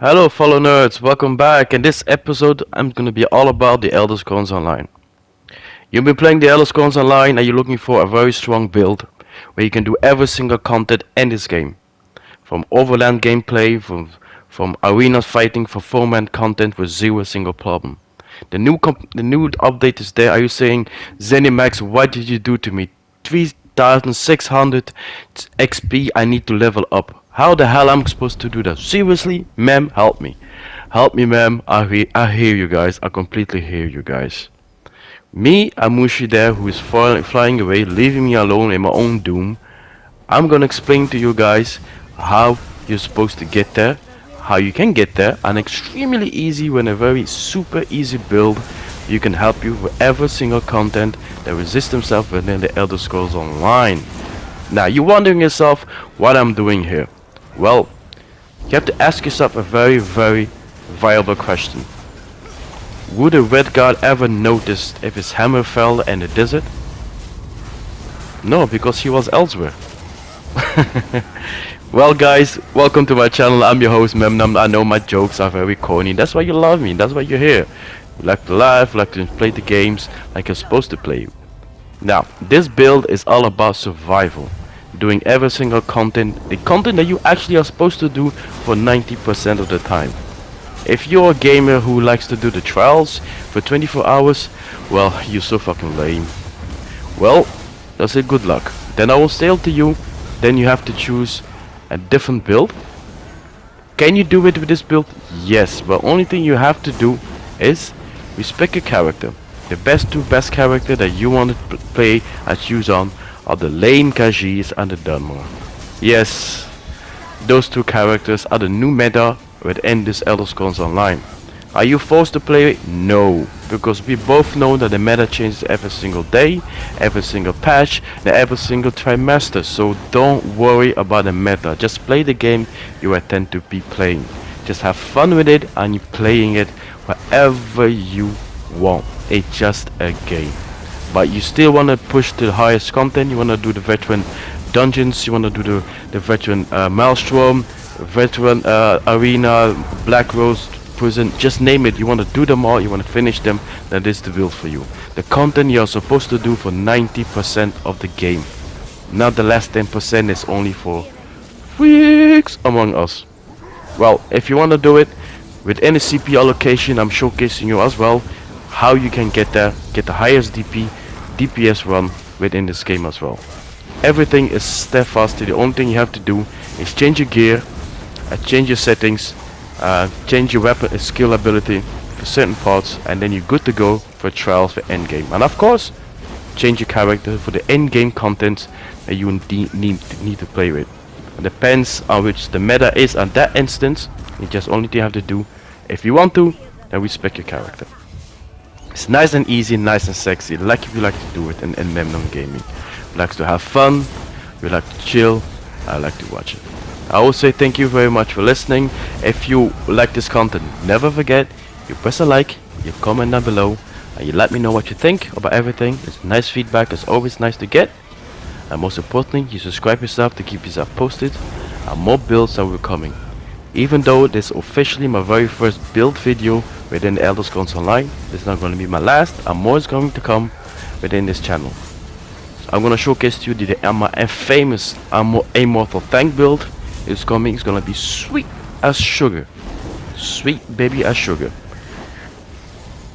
Hello fellow nerds, welcome back. In this episode I'm gonna be all about the Elder Scrolls Online. You've been playing the Elder Scrolls Online and you're looking for a very strong build where you can do every single content in this game. From Overland gameplay, from arena fighting for 4-man content with zero single problem. The new update is there. Are you saying, Zenimax, what did you do to me? 3600 XP, I need to level up. How the hell am I supposed to do that? Seriously? Ma'am, help me. Help me, ma'am. I hear you guys. I completely hear you guys. Me, Amushi there, who is flying away, leaving me alone in my own doom. I'm gonna explain to you guys how you're supposed to get there, how you can get there, and extremely easy when a very super easy build you can help you with every single content that resists themselves within the Elder Scrolls Online. Now you're wondering yourself what I'm doing here. Well, you have to ask yourself a very viable question. Would a redguard ever notice if his hammer fell in the desert? No, because he was elsewhere. Well guys, welcome to my channel. I'm your host Memnam. I know my jokes are very corny. That's why you love me. That's why you're here. You like to laugh, like to play the games like you're supposed to play. Now, this build is all about survival. Doing every single content, the content that you actually are supposed to do for 90% of the time. If you're a gamer who likes to do the trials for 24 hours, well, you're so fucking lame. Well, that's it, good luck. Then I will say to you, then you have to choose a different build. Can you do it with this build? Yes, but only thing you have to do is respect your character. The best character that you want to play and choose on are the lame Khajit and the Dunmer. Yes, those two characters are the new meta within this Elder Scrolls Online. Are you forced to play it? No, because we both know that the meta changes every single day, every single patch, and every single trimester. So don't worry about the meta. Just play the game you intend to be playing. Just have fun with it and you're playing it wherever you want. It's just a game. But you still want to push to the highest content. You want to do the veteran dungeons. You want to do the veteran Maelstrom, veteran arena, Black Rose prison, just name it. You want to do them all, you want to finish them, that is the build for you. The content you're supposed to do for 90% of the game. Not the last 10% is only for freaks among us. Well, if you want to do it with any CP allocation, I'm showcasing you as well how you can get there, get the highest DPS run within this game as well. Everything is steadfast. The only thing you have to do is change your gear, change your settings, change your weapon skill ability for certain parts, and then you're good to go for trials for endgame. And of course, change your character for the endgame content that you need to play with. It depends on which the meta is at that instance. You just only thing you have to do, if you want to, then respect your character. It's nice and easy, nice and sexy, like if you like to do it in Memnon Gaming. You like to have fun, you like to chill, I like to watch it. I will say thank you very much for listening. If you like this content, never forget, you press a like, you comment down below, and you let me know what you think about everything. It's nice feedback, it's always nice to get. And most importantly, you subscribe yourself to keep yourself posted, and more builds are coming. Even though this is officially my very first build video within the Elder Scrolls Online, this is not going to be my last, and more is going to come within this channel. So I'm going to showcase to you my famous Immortal Tank build. It's coming. It's gonna be sweet as sugar, sweet baby as sugar.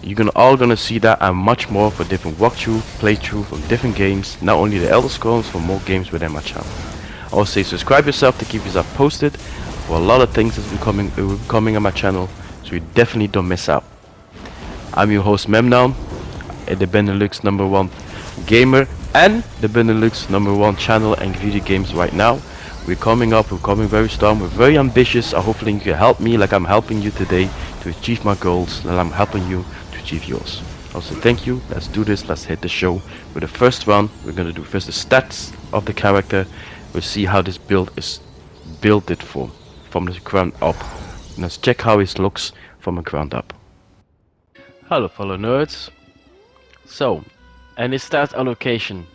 You're all gonna see that and much more for different walkthrough, playthrough from different games, not only the Elder Scrolls, for more games within my channel. I will say subscribe yourself to keep yourself posted for a lot of things that's coming on my channel, so you definitely don't miss out. I'm your host Memnown, the Benelux #1 gamer and the Benelux #1 channel and video games right now. We're coming very strong, we're very ambitious. Hopefully you can help me like I'm helping you today to achieve my goals, and I'm helping you to achieve yours. Also thank you, let's do this, let's hit the show. With the first run, we're gonna do first the stats of the character. We'll see how this build is built from the ground up. And let's check how it looks from the ground up. Hello fellow nerds. So, and the stats allocation.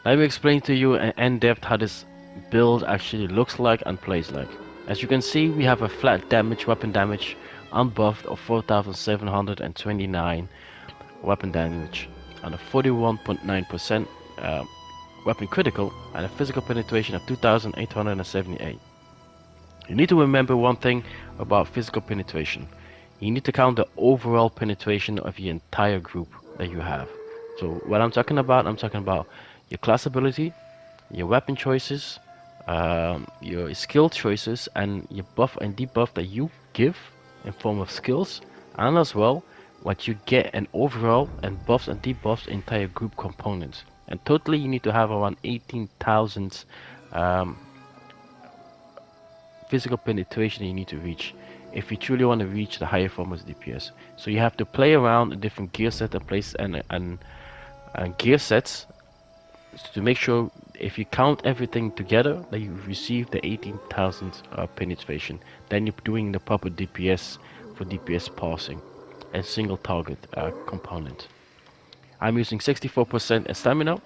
Let me explain to you in depth how this build actually looks like and plays like. As you can see, we have a flat damage, weapon damage, unbuffed of 4,729 weapon damage, and a 41.9% weapon critical, and a physical penetration of 2,878. You need to remember one thing about physical penetration. You need to count the overall penetration of your entire group that you have. So what I'm talking about your class ability, your weapon choices, your skill choices, and your buff and debuff that you give in form of skills, and as well what you get in overall and buffs and debuffs entire group components. And totally you need to have around 18,000 um, physical penetration you need to reach if you truly want to reach the higher form of DPS. So you have to play around a different gear set and place and gear sets to make sure if you count everything together that you receive the 18,000 penetration. Then you're doing the proper DPS for DPS passing and single target component. I'm using 64% in stamina.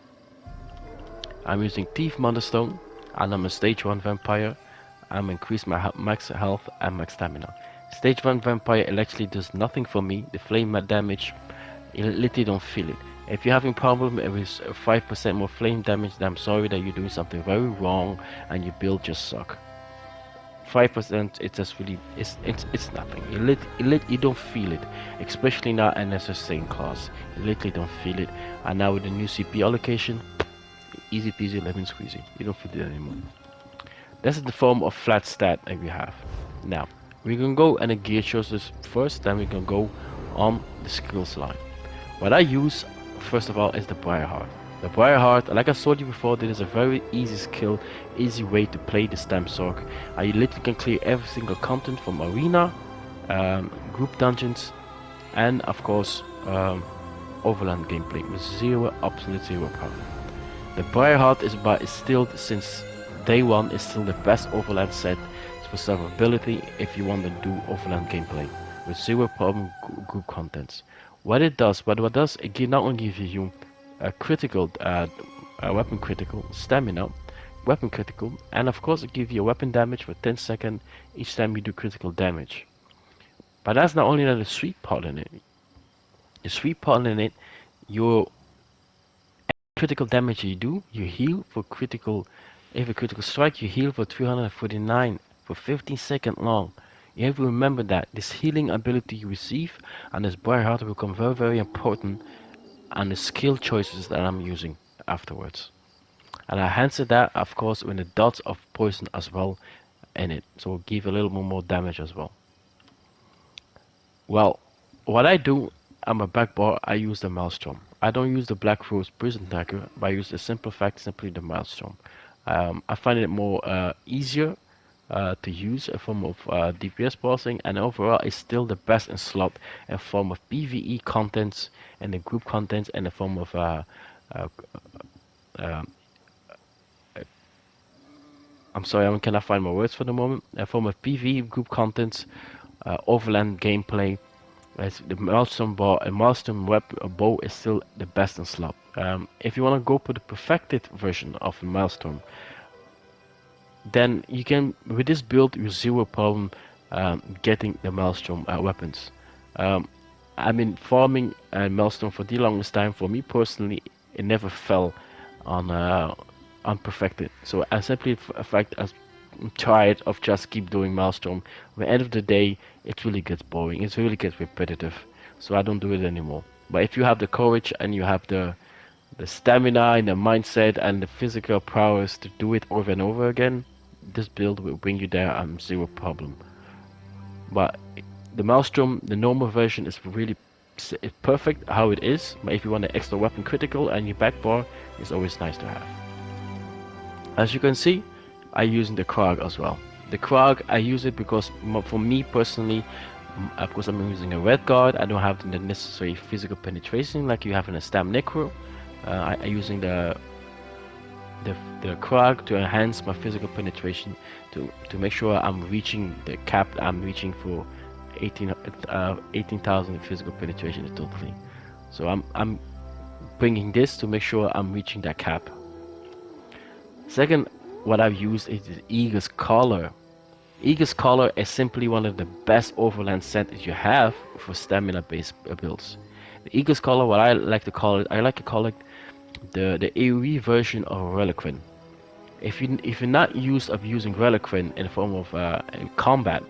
I'm using Thief Motherstone, and I'm a stage 1 vampire. I'm increased my max health and max stamina. Stage 1 vampire actually does nothing for me. The flame damage, you literally don't feel it. If you're having problem with 5% more flame damage, then I'm sorry that you're doing something very wrong and your build just suck. 5%, it's just really, it's nothing. You don't feel it, especially now in a sustain class. You literally don't feel it. And now with the new CP allocation, easy peasy lemon squeezy. You don't feel it anymore. This is the form of flat stat that we have. Now, we're gonna go and the gear choices first, then we're gonna go on the skills line. What I use, first of all, is the briarheart. The briarheart, like I told you before, this is a very easy skill, easy way to play the stamsorc. You literally can clear every single content from arena, group dungeons, and of course, Overland gameplay with absolute zero problem. The briarheart is still, since day one, is still the best Overland set for survivability if you want to do Overland gameplay with zero problem group contents. What it does, it not only gives you a critical, a weapon critical, stamina, weapon critical, and of course it gives you a weapon damage for 10 seconds each time you do critical damage. But that's not only the sweet part in it. The sweet part in it, your critical damage you do, you heal for critical. Every critical strike, you heal for 349 for 15 seconds long. You have to remember that this healing ability you receive and this briarheart will become very, very important, and the skill choices that I'm using afterwards. And I answer that, of course, with the dots of poison as well in it, so it'll give a little more damage as well. Well, what I do, I'm a backbar, I use the Maelstrom. I don't use the Black Rose Prison Dagger, but I use the simple fact, simply the Maelstrom. I find it more easier to use a form of DPS passing, and overall it's still the best in slot in form of PvE contents and the group contents and the form of I'm sorry, I cannot find my words for the moment. A form of PvE group contents, Overland gameplay. As the Maelstrom bar and Maelstrom bow is still the best in slot. If you want to go for the perfected version of the Maelstrom, then you can, with this build, you zero problem getting the Maelstrom weapons. I've been farming Maelstrom for the longest time. For me personally, it never fell on unperfected. So I simply, in fact, I'm tired of just keep doing Maelstrom. At the end of the day, it really gets boring. It really gets repetitive. So I don't do it anymore. But if you have the courage and you have the stamina and the mindset and the physical prowess to do it over and over again, this build will bring you there and zero problem. But the Maelstrom, the normal version, is really perfect how it is. But if you want an extra weapon critical and your back bar, it's always nice to have. As you can see, I'm using the Krog as well. The Krog, I use it because for me personally, of course I'm using a redguard. I don't have the necessary physical penetration like you have in a stam necro. I'm using the Krog to enhance my physical penetration to make sure I'm reaching the cap. I'm reaching for 18,000 physical penetration totally. So I'm bringing this to make sure I'm reaching that cap. Second, what I've used is the Eagle's collar. Eagle's Collar is simply one of the best Overland sets you have for stamina based builds. The Eagle's Collar, what I like to call it, I like to call it the AoE version of Reliquin. If you're not used of using Reliquin in the form of in combat,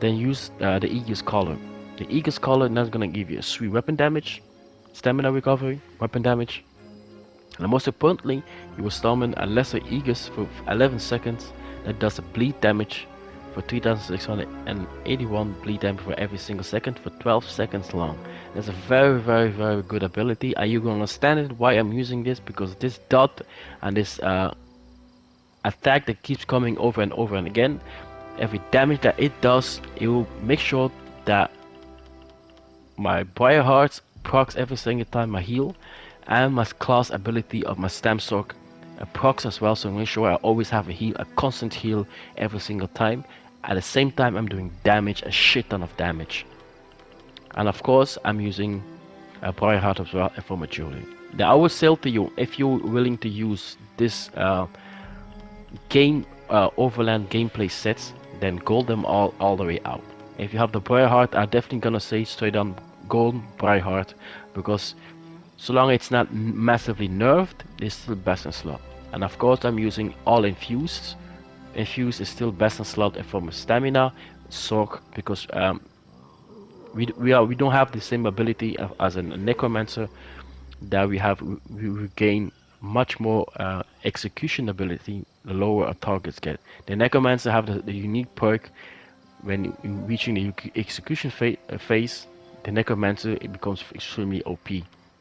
then use the Eagle's Collar. The Eagle's Collar is not gonna give you a sweet weapon damage, stamina recovery, weapon damage, and most importantly, you will summon a lesser Aegis for 11 seconds that does a bleed damage for 3681 bleed damage for every single second for 12 seconds long. That's a very good ability, and you're gonna understand it why I'm using this, because this dot and this attack that keeps coming over and over and again, every damage that it does, it will make sure that my briarheart procs every single time I heal, and my class ability of my stamsorc procs as well, so make sure I always have a constant heal every single time. At the same time, I'm doing damage, a shit ton of damage. And of course, I'm using a briarheart as well for maturity. Now I will sell to you, if you're willing to use this Overland gameplay sets, then gold them all the way out. If you have the briarheart, I'm definitely gonna say straight on gold briarheart, because so long it's not massively nerfed, it's still best in slot. And of course, I'm using all infused. Infused is still best in slot from stamina, sorc, because we don't have the same ability as a necromancer that we have. We gain much more execution ability the lower our targets get. The necromancer have the unique perk when reaching the execution phase. The necromancer, it becomes extremely OP.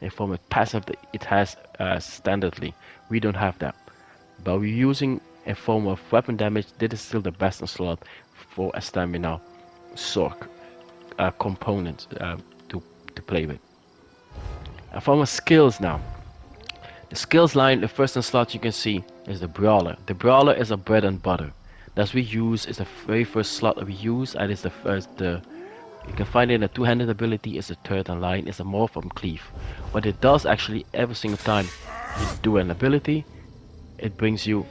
And from a passive that it has standardly, we don't have that. But we're using a form of weapon damage. That is still the best in slot for a stamina sorc component to play with. And from our skills now, the skills line, the first in slot you can see is the brawler. The brawler is a bread and butter. That we use is the very first slot that we use, and is the first you can find it in a two-handed ability. Is the third in line. It's a morph from cleave. What it does actually, every single time you do an ability, it brings you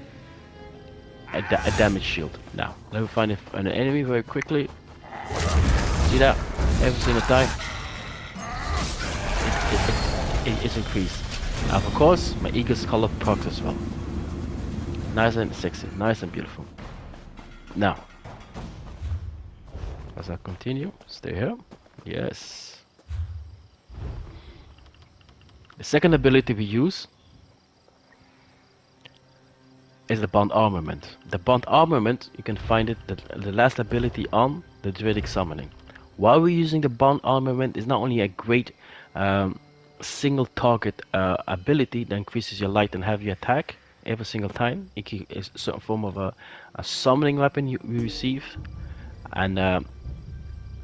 a damage shield. Now let me find an enemy very quickly. See that? Every single time it is increased. And of course, my Eagle's Color procs as well. Nice and sexy, nice and beautiful. Now, as I continue, stay here. Yes. The second ability we use is the Bond Armament. The Bond Armament, you can find it the last ability on the Druidic Summoning. While we're using the Bond Armament, is not only a great single target ability that increases your light and heavy attack every single time. It is a certain form of a summoning weapon you receive, and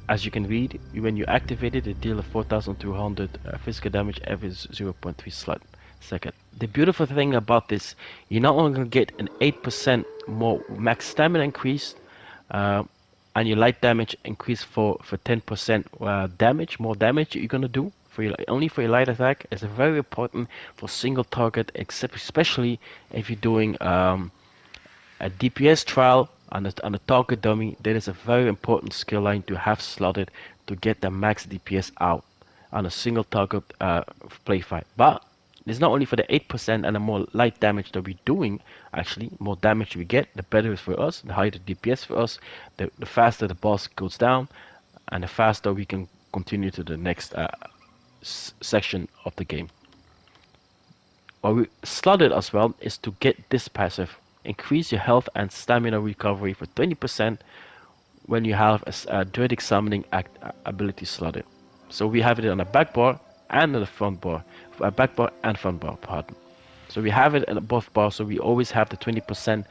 as you can read, when you activate it, it deals 4200 physical damage every 0.3 slot second. The beautiful thing about this, you're not only going to get an 8% more max stamina increase, and your light damage increase for 10% damage, more damage you're going to do for your, only for your light attack. Is very important for single target, except especially if you're doing a DPS trial on a target dummy. That is a very important skill line to have slotted to get the max DPS out on a single target play fight. But it's not only for the 8% and the more light damage that we're doing. Actually, more damage we get, the better it is for us. The higher the DPS for us, the faster the boss goes down, and the faster we can continue to the next section of the game. What we slotted as well is to get this passive. Increase your health and stamina recovery for 20% when you have a Druidic Summoning ability slotted. So we have it on the back bar and on the front bar. Back bar and front bar, pardon. So we have it in both bars, so we always have the 20%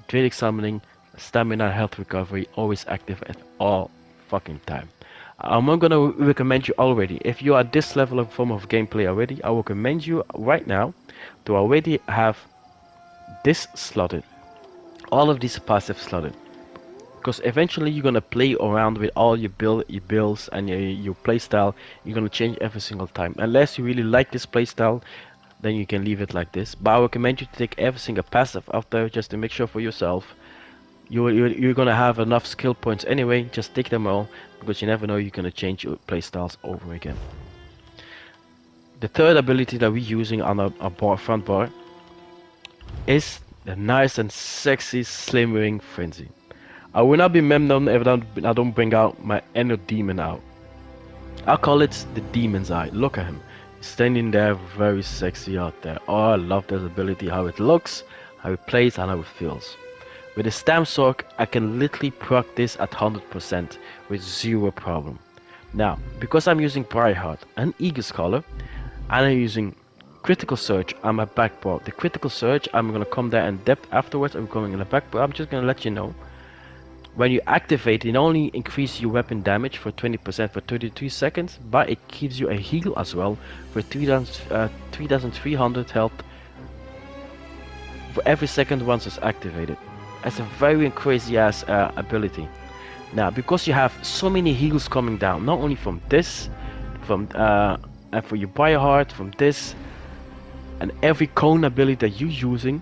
Druidic Summoning, stamina and health recovery always active at all fucking time. I'm gonna recommend you already, if you are at this level of form of gameplay already, I will recommend you right now to already have this slotted, all of these passive slotted, because eventually you're gonna play around with all your builds and your playstyle. You're gonna change every single time. Unless you really like this playstyle, then you can leave it like this. But I recommend you to take every single passive out there just to make sure for yourself You're gonna have enough skill points anyway. Just take them all, because you never know, you're gonna change your playstyles over again. The third ability that we're using on our front bar is the nice and sexy Slimmering Frenzy. I will not be memnum if I don't bring out my inner demon out. I call it the Demon's Eye. Look at him. He's standing there, very sexy out there. Oh, I love this ability, how it looks, how it plays, and how it feels. With the stamsorc, I can literally proc this at 100% with zero problem. Now, because I'm using briarheart and eager scholar, and I'm using critical surge on my back bar. The critical surge, I'm gonna come there in depth afterwards. I'm going in the back bar. I'm just gonna let you know. When you activate, it only increases your weapon damage for 20% for 33 seconds, but it gives you a heal as well for 3300 health for every second once it's activated. That's a very crazy ass ability. Now, because you have so many heals coming down, not only from this, and for your briarheart, from this, and every cone ability that you're using,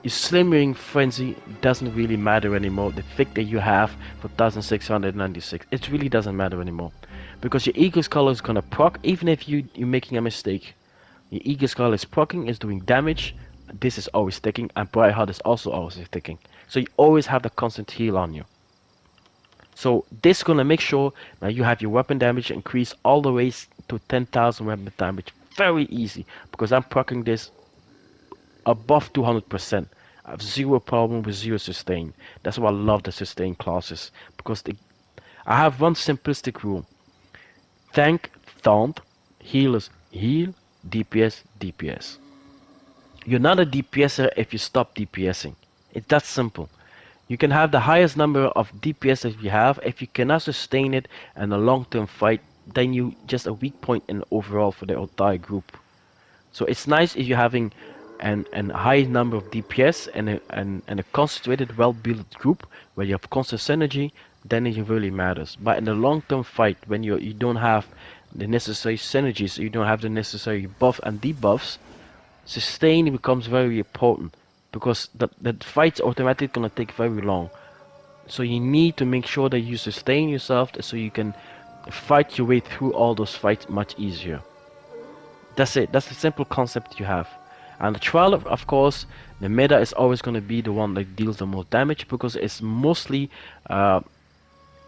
your Slimmering Frenzy doesn't really matter anymore. The thick that you have for 1696, it really doesn't matter anymore, because your Eagle Skull is gonna proc even if you're making a mistake. Your Eagle Skull is proccing, is doing damage. This is always sticking, and briarheart is also always sticking. So you always have the constant heal on you. So this is gonna make sure that you have your weapon damage increase all the way to 10,000 weapon damage. Very easy, because I'm proccing this above 200%. I have zero problem with zero sustain. That's why I love the sustain classes, because I have one simplistic rule. Tank, taunt, healers, heal, DPS, DPS. You're not a DPSer if you stop DPSing. It's that simple. You can have the highest number of DPS that you have. If you cannot sustain it in a long-term fight, then you just a weak point in overall for the entire group. So it's nice if you're having a high number of DPS and a concentrated, well-built group where you have constant synergy, then it really matters. But in the long-term fight, when you don't have the necessary synergies, you don't have the necessary buff and debuffs, sustain becomes very important, because the fight's automatically gonna take very long. So you need to make sure that you sustain yourself so you can fight your way through all those fights much easier. That's it. That's the simple concept you have. And the trial, of course, the meta is always going to be the one that deals the most damage, because it's mostly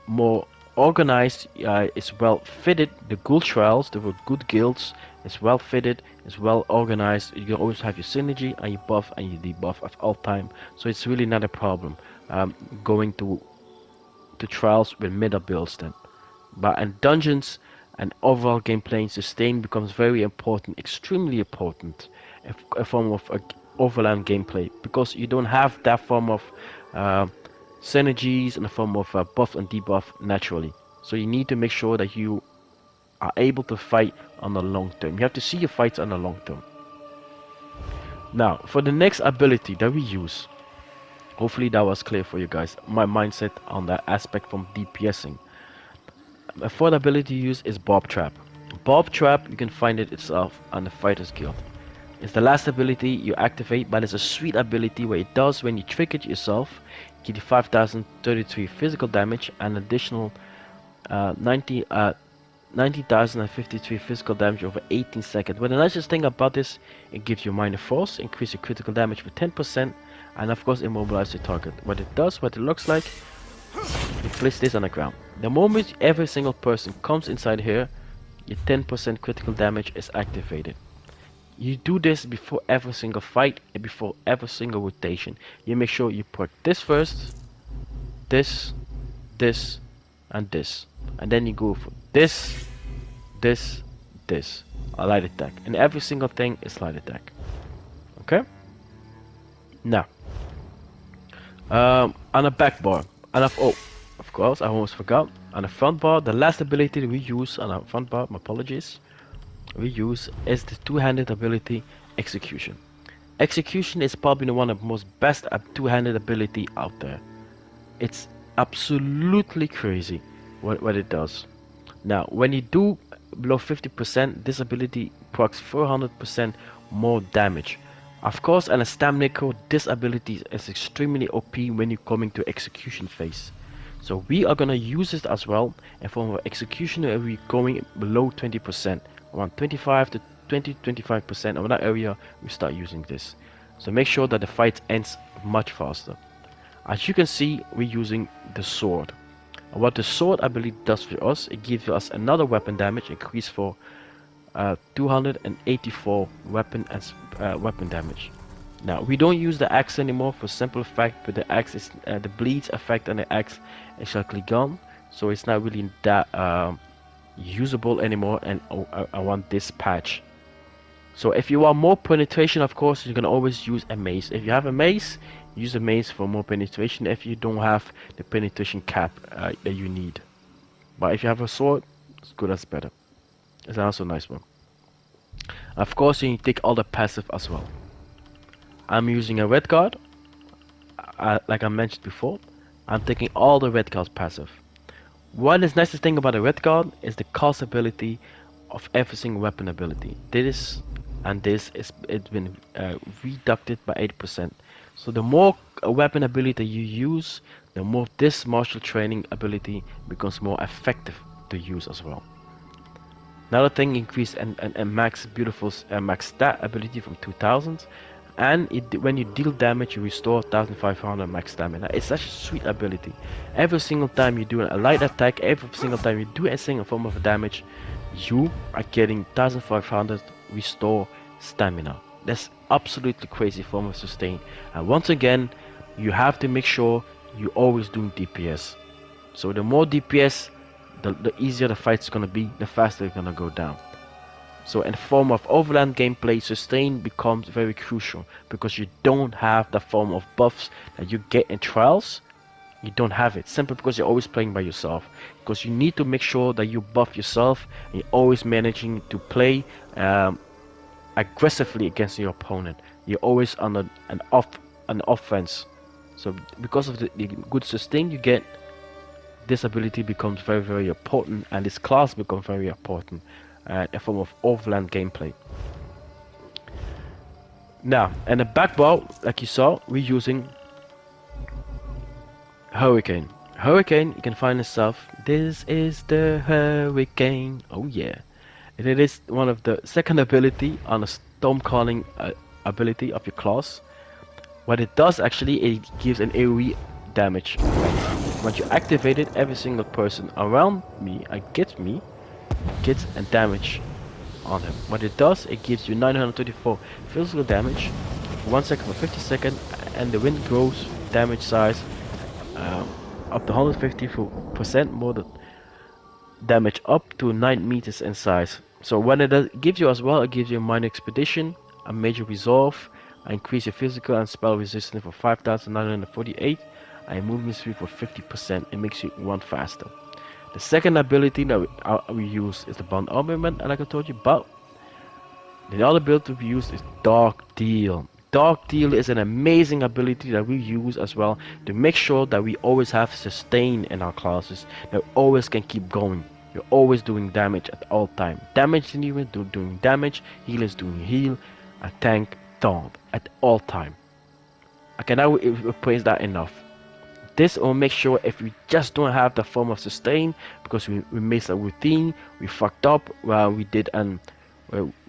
more organized. It's well fitted. The guild trials, the good guilds, is well fitted. It's well organized. You can always have your synergy and your buff and your debuff at all time. So it's really not a problem going to trials with meta builds then. But in dungeons and overall gameplay, sustain becomes very important, extremely important, a form of overland gameplay, because you don't have that form of synergies and a form of buff and debuff naturally. So you need to make sure that you are able to fight on the long term. You have to see your fights on the long term. Now, for the next ability that we use, hopefully that was clear for you guys, my mindset on that aspect from DPSing. A fourth ability you use is Bob Trap. Bob Trap, you can find it itself on the Fighters Guild. It's the last ability you activate, but it's a sweet ability where it does, when you trick it yourself, give you 5,033 physical damage and additional 90,053 physical damage over 18 seconds. But the nicest thing about this, it gives you minor force, increase your critical damage for 10%, and of course immobilize your target. What it does, what it looks like, you place this on the ground. The moment every single person comes inside here, your 10% critical damage is activated. You do this before every single fight and before every single rotation. You make sure you put this first, this, and this. And then you go for this, a light attack. And every single thing is light attack. Okay? Now, on a back bar, and of course, I almost forgot. On the front bar, the last ability that we use on our front bar, my apologies, we use is the two-handed ability Execution. Execution is probably one of the most best two-handed ability out there. It's absolutely crazy what it does. Now, when you do below 50%, this ability procs 400% more damage. Of course, and a stamina core, this ability is extremely OP when you're coming to execution phase. So we are gonna use this as well, and for execution we're going below 20%, around 25 to 20-25% of that area we start using this. So make sure that the fight ends much faster. As you can see, we're using the sword. And what the sword ability does for us, it gives us another weapon damage increase for 284 weapon damage. Now we don't use the axe anymore for simple fact, but the axe is the bleeds effect on the axe is actually gone, so it's not really that usable anymore. And I want this patch. So if you want more penetration, of course you can always use a mace. If you have a mace, use a mace for more penetration. If you don't have the penetration cap that you need, but if you have a sword, it's good as better. It's also a nice one. Of course, you take all the passive as well. I'm using a redguard. Like I mentioned before, I'm taking all the redguard's passive. What is nicest thing about a redguard is the cost ability of every single weapon ability. This and this it's been reducted by 80%. So the more weapon ability you use, the more this martial training ability becomes more effective to use as well. Another thing, increase and max beautiful max stat ability from 2000, and when you deal damage you restore 1500 max stamina. It's such a sweet ability. Every single time you do a light attack, every single time you do a single form of damage, you are getting 1500 restore stamina. That's absolutely crazy form of sustain. And once again, you have to make sure you always doing DPS. So the more DPS, the easier the fight's gonna be, the faster it's gonna go down. So in the form of Overland gameplay, sustain becomes very crucial because you don't have the form of buffs that you get in trials. You don't have it simply because you're always playing by yourself. Because you need to make sure that you buff yourself and you're always managing to play aggressively against your opponent. You're always on an offense. So because of the good sustain you get, this ability becomes very important, and this class becomes very important in a form of Overland gameplay. Now, and the backbow, like you saw, we're using Hurricane. Hurricane, you can find yourself. This is the Hurricane. Oh yeah. And it is one of the second ability on a storm calling ability of your class. What it does actually, it gives an AoE damage. Once you activate it, every single person around me, gets a damage on him. What it does, it gives you 934 physical damage for 1 second for 50 seconds, and the wind grows damage size up to 150% more than damage up to 9 meters in size. So when it gives you as well, it gives you a minor expedition, a major resolve, increase your physical and spell resistance for 5948, and movement speed for 50%. It makes you run faster. The second ability that we use is the bond armament, and like I told you, but the other ability we use is Dark Deal. Dark Deal is an amazing ability that we use as well to make sure that we always have sustain in our classes, that always can keep going. You're always doing damage at all time. Damage anyway, doing damage, healers doing heal, a tank taunt at all time. I can now praise that enough. This will make sure if we just don't have the form of sustain because we missed a routine, we fucked up, we did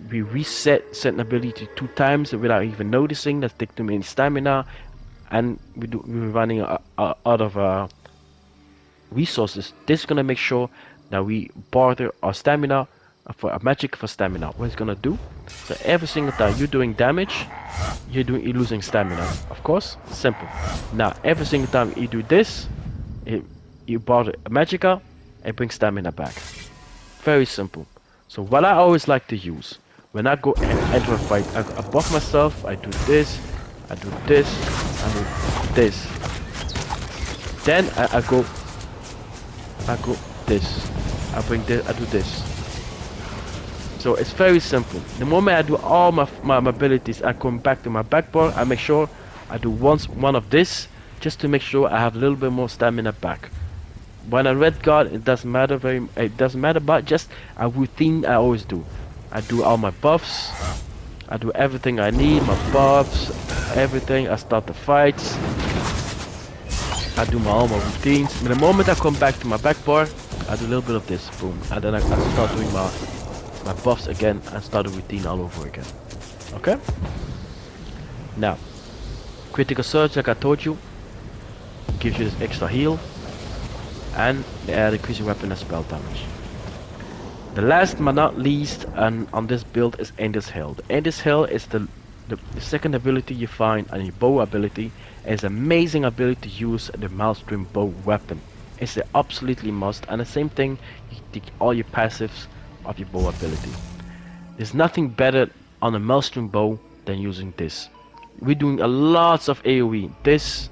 we reset certain ability 2 times without even noticing. That take too many stamina, and we're running out of resources. This is gonna make sure that we barter our stamina for a magic for stamina. What it's gonna do? So every single time you're doing damage, you're losing stamina. Of course, simple. Now every single time you do this, you barter a magica, it brings stamina back. Very simple. So what I always like to use when I go enter a fight, I buff myself. I do this, I do this, I do this. Then I go this. I bring this. I do this. So it's very simple. The moment I do all my abilities, I come back to my backbone. I make sure I do one of this, just to make sure I have a little bit more stamina back. When I redguard, it doesn't matter, but just a routine I always do. I do all my buffs. I do everything I need, my buffs, everything. I start the fights. I do all my routines. But the moment I come back to my back bar, I do a little bit of this, boom, and then I start doing my buffs again and start the routine all over again. Okay? Now, critical surge, like I told you, gives you this extra heal and decreasing weapon and spell damage. The last but not least on this build is Endless Hill. The Endless Hill is the second ability you find on your bow ability. It's an amazing ability to use the Maelstrom bow weapon. It's an absolutely must, and the same thing, you take all your passives of your bow ability. There's nothing better on a Maelstrom bow than using this. We're doing a lots of AoE. This,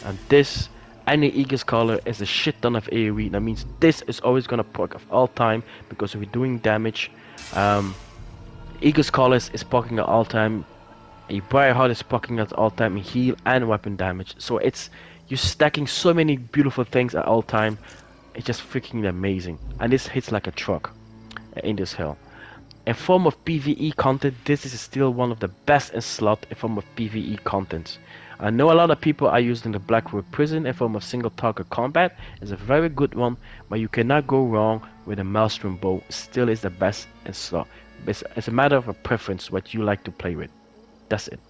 and this. Any Aegis Collar is a shit ton of AoE. That means this is always gonna proc of all time because we're doing damage. Aegis Collar is proccing at all time. A briarheart is proccing at all time in heal and weapon damage. So you're stacking so many beautiful things at all time. It's just freaking amazing. And this hits like a truck in this hill. In form of PvE content, this is still one of the best in slot in form of PvE content. I know a lot of people are using the Blackwood Prison in form of single target combat. It's a very good one, but you cannot go wrong with a Maelstrom bow. Still is the best in slot. It's a matter of a preference what you like to play with. That's it.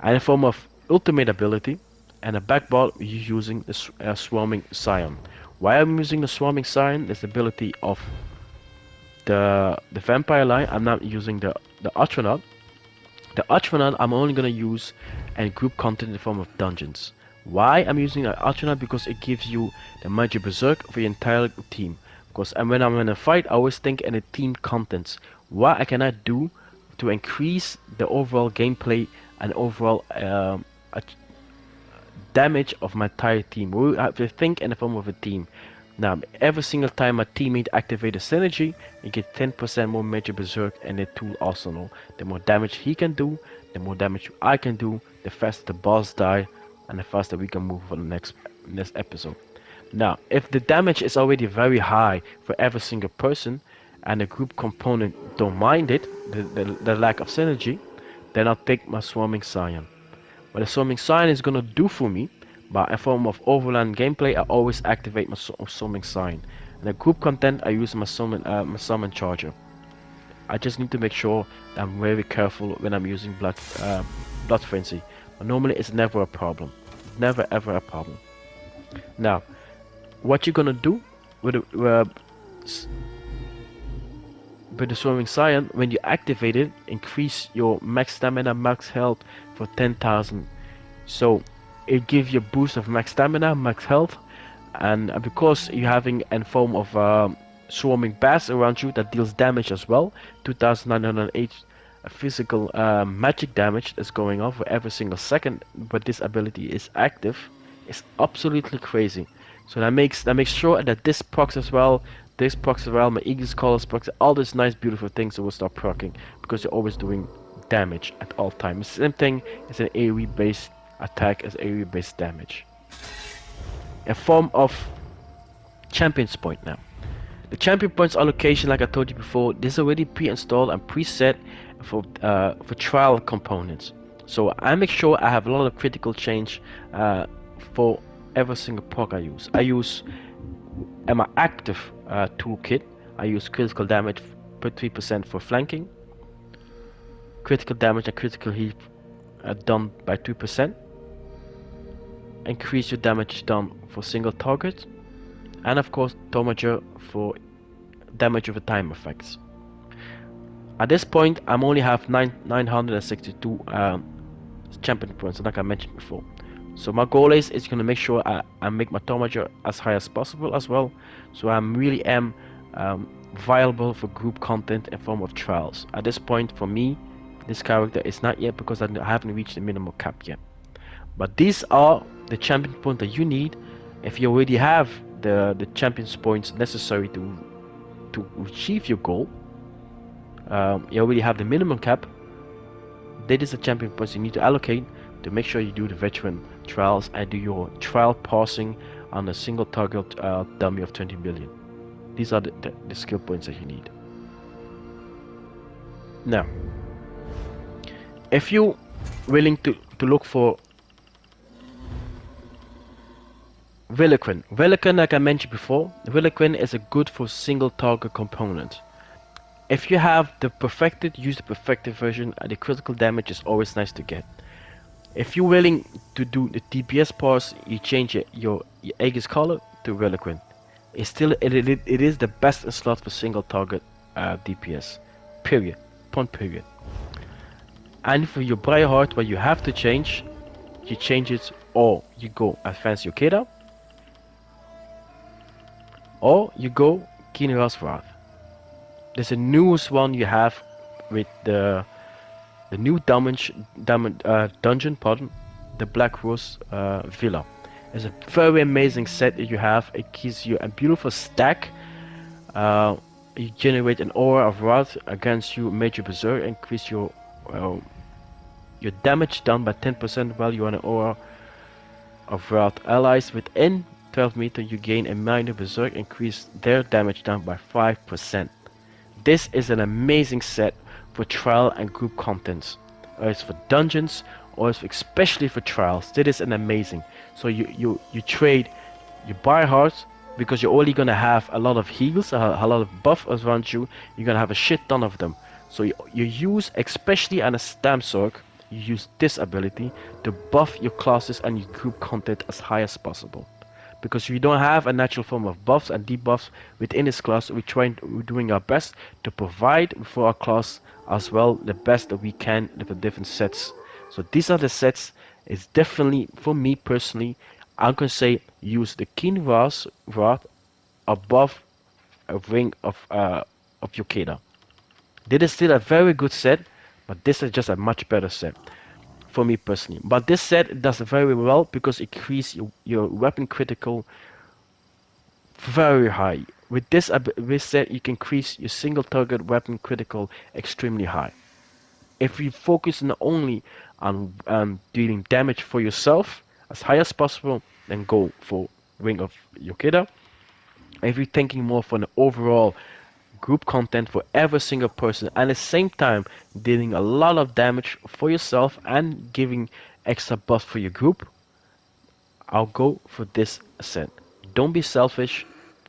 And in form of ultimate ability and a backball, you're using the Swarming Scion. Why I'm using the Swarming Scion is the ability of the vampire line. I'm not using the Artaeum. The Artaeum I'm only gonna use and group content in the form of dungeons. Why I'm using the Artaeum? Because it gives you the magic berserk for your entire team. Because when I'm in a fight, I always think in the team contents. What I cannot do to increase the overall gameplay and overall damage of my entire team. We have to think in the form of a team. Now, every single time a teammate activates a synergy, you get 10% more major berserk and the tool arsenal. The more damage he can do, the more damage I can do, the faster the boss die, and the faster we can move on the next episode. Now, if the damage is already very high for every single person, and the group component don't mind it, the lack of synergy, then I'll take my Swarming Scion. What the Swarming Scion is gonna do for me, but in form of Overland gameplay, I always activate my Swarming Scion. And the group content, I use my summon charger. I just need to make sure that I'm very careful when I'm using Blood Frenzy. But normally it's never a problem. Never ever a problem. Now, what you're gonna do with the Swarming Scion, when you activate it, increase your max stamina, max health for 10,000. So it gives you a boost of max stamina, max health, and because you're having a form of swarming bass around you that deals damage as well, 2,908 physical magic damage that's going on for every single second, but this ability is active. It's absolutely crazy. So that makes sure that this procs as well. This procs as well, my Aegis Collars procs, all these nice beautiful things that will start proccing because you're always doing damage at all times. The same thing is an AoE based attack as AoE based damage. A form of Champion's Point now. The Champion Points allocation, like I told you before, this is already pre-installed and preset for trial components. So I make sure I have a lot of critical change for every single proc I use. I use in my active toolkit, I use critical damage per 3% for flanking, critical damage and critical heat done by 2%, increase your damage done for single target, and of course Tomager for damage over time effects. At this point I'm only have 962 champion points like I mentioned before. So my goal is gonna make sure I make my Tomager as high as possible as well. So I really am viable for group content in form of trials. At this point for me, this character is not yet because I haven't reached the minimum cap yet. But these are the champion points that you need if you already have the champions points necessary to achieve your goal. You already have the minimum cap. That is the champion points you need to allocate to make sure you do the veteran trials and do your trial passing on a single target dummy of 20 million. These are the skill points that you need. Now, If you willing to look for Villiquin, like I mentioned before, Villiquin is a good for single target component. If you have the perfected, use the perfected version, and the critical damage is always nice to get. If you're willing to do the DPS parts, you change your Aegis color to Villiquin. It's still it is the best in slot for single target DPS. Period. Point period. And for your briarheart, what you have to change, you change it, or you go Advanced Yokeda, or you go Kinra's Wrath. There's a newest one you have with the new dungeon, pardon, the Black Rose Villa. It's a very amazing set that you have. It gives you a beautiful stack. You generate an aura of wrath against you, major berserk, increase your damage down by 10% while you are an aura of wrath. Allies within 12 meters, you gain a minor berserk, increase their damage down by 5%. This is an amazing set for trial and group contents. It's for dungeons, or it's especially for trials. This is an amazing. So you trade your briarheart because you're only gonna have a lot of heals, a lot of buff around you. You're gonna have a shit ton of them. So you use, especially on a stamsorc, you use this ability to buff your classes and your group content as high as possible. Because we don't have a natural form of buffs and debuffs within this class, we're doing our best to provide for our class as well the best that we can with the different sets. So these are the sets. It's definitely, for me personally, I'm gonna say use the Keen Wrath above a ring of Yokeda. This is still a very good set, but this is just a much better set for me personally. But this set does very well because it increases your weapon critical very high. With this set, you can increase your single target weapon critical extremely high. If you focus not only on dealing damage for yourself as high as possible, then go for Ring of Yokeda. If you're thinking more for an overall group content for every single person, and at the same time dealing a lot of damage for yourself and giving extra buff for your group, I'll go for this set. Don't be selfish,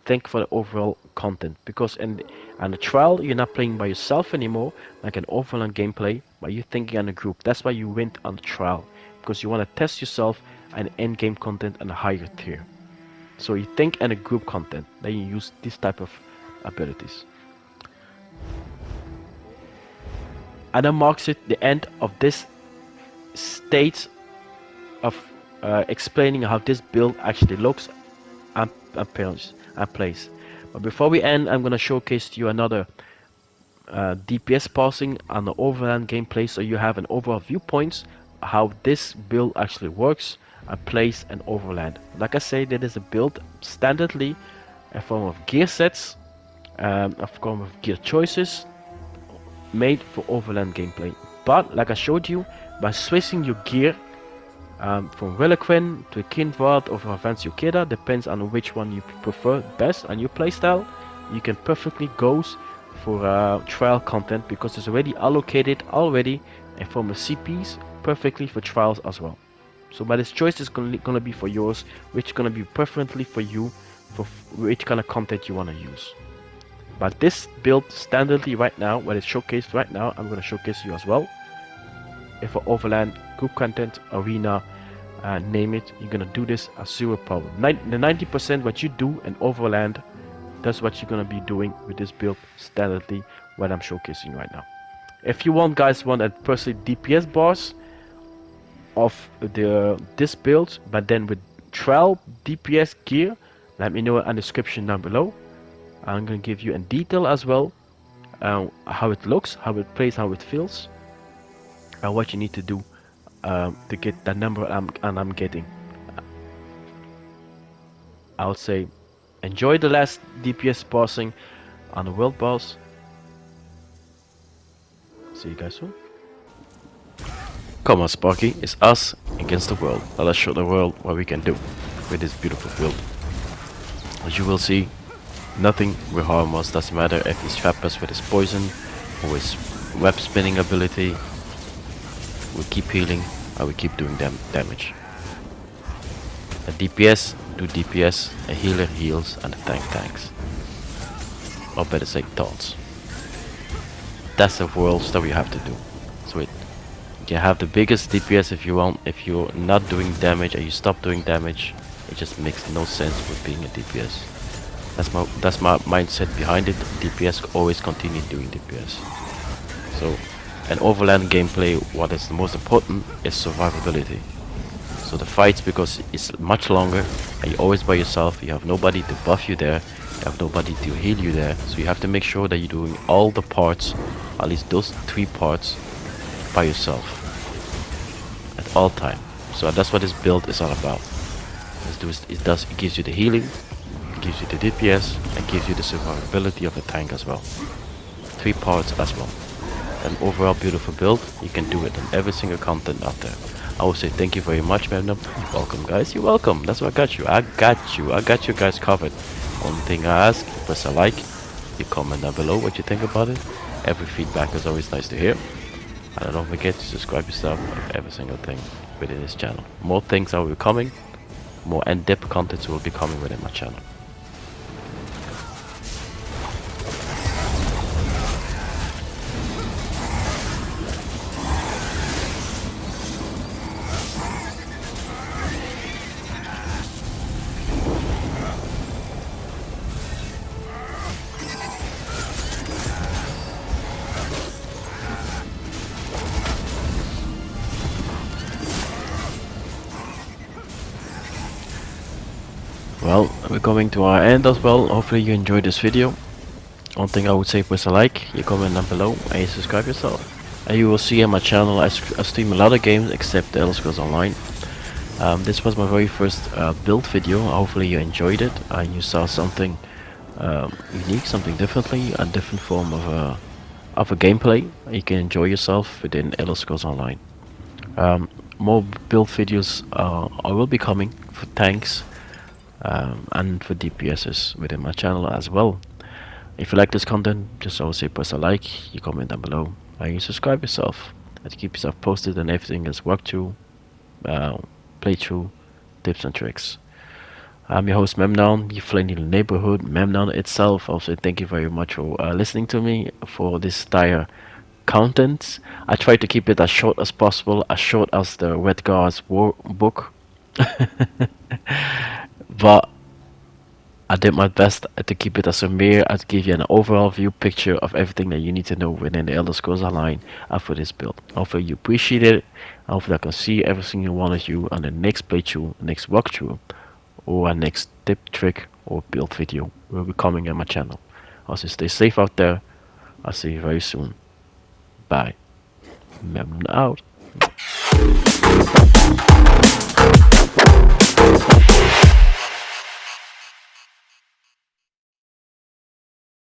think for the overall content, because in the trial you're not playing by yourself anymore like an Overland gameplay, but you're thinking on a group. That's why you went on the trial, because you want to test yourself and endgame content on a higher tier. So you think in a group content, then you use this type of abilities. And that marks it the end of this stage of explaining how this build actually looks and plays. But before we end, I'm gonna showcase to you another DPS passing on the Overland gameplay, so you have an overall viewpoints how this build actually works and plays in Overland. Like I say, that is a build standardly a form of gear sets, a form of gear choices made for Overland gameplay. But like I showed you, by switching your gear from Reliquin to Kinvard or Advanced Yokeda, depends on which one you prefer best and your playstyle, you can perfectly go for trial content, because it's already allocated in form of CPs perfectly for trials as well. So but this choice is gonna be for yours, which gonna be preferably for you, for which kind of content you want to use. But this build standardly right now, what is showcased right now, I'm gonna showcase you as well. If for Overland, group content, arena, name it, you're gonna do this as zero problem. The 90% what you do in Overland, that's what you're gonna be doing with this build standardly, what I'm showcasing right now. If you guys want a personally DPS boss of this build, but then with trial DPS gear, let me know in the description down below. I'm gonna give you in detail as well how it looks, how it plays, how it feels, and what you need to do to get that number I'm getting. I'll say enjoy the last DPS passing on the world boss. See you guys soon. Come on, Sparky, it's us against the world. Let us show the world what we can do with this beautiful build. As you will see, nothing will harm us. Doesn't matter if he's trap us with his poison or his web spinning ability. will keep healing, and will keep doing damage. A DPS do DPS, a healer heals, and a tank tanks. Or better say taunts. That's the worlds that we have to do. So you can have the biggest DPS if you want. If you're not doing damage and you stop doing damage, it just makes no sense with being a DPS. That's my mindset behind it. DPS always continue doing DPS. So, an Overland gameplay, what is the most important is survivability. So the fights, because it's much longer and you're always by yourself, you have nobody to buff you there, you have nobody to heal you there, so you have to make sure that you're doing all the parts, at least those 3 parts, by yourself at all time. So that's what this build is all about. It gives you the healing, it gives you the DPS, and gives you the survivability of the tank as well. 3 parts as well. An overall beautiful build. You can do it on every single content out there. I will say thank you very much, man. You're welcome, guys. You're welcome. That's what I got you. I got you guys covered. Only thing I ask, press a like. You comment down below what you think about it. Every feedback is always nice to hear. And don't forget to subscribe yourself for every single thing within this channel. More things will be coming. More in-depth contents will be coming within my channel. Well, we're coming to our end as well. Hopefully you enjoyed this video. One thing I would say, press a like, you comment down below, and you subscribe yourself. And you will see on my channel I stream a lot of games except the Elder Scrolls Online. This was my very first build video. Hopefully you enjoyed it and you saw something unique, something differently, a different form of a gameplay. You can enjoy yourself within Elder Scrolls Online. More build videos I will be coming for tanks. And for DPSs within my channel as well. If you like this content, just always press a like, you comment down below, and you subscribe yourself, and to keep yourself posted on everything is walkthrough, playthrough, tips and tricks. I'm your host Memnon, your friendly neighborhood Memnon itself. Also, thank you very much for listening to me for this entire content. I try to keep it as short as possible, as short as the Redguard's war book. But I did my best to keep it as a mere, to give you an overall view picture of everything that you need to know within the Elder Scrolls Online and for this build. Hopefully you appreciate it. Hopefully I can see every single one of you on the next playthrough, next walkthrough, or a next tip, trick, or build video will be coming on my channel. Also stay safe out there. I'll see you very soon. Bye. Mem out.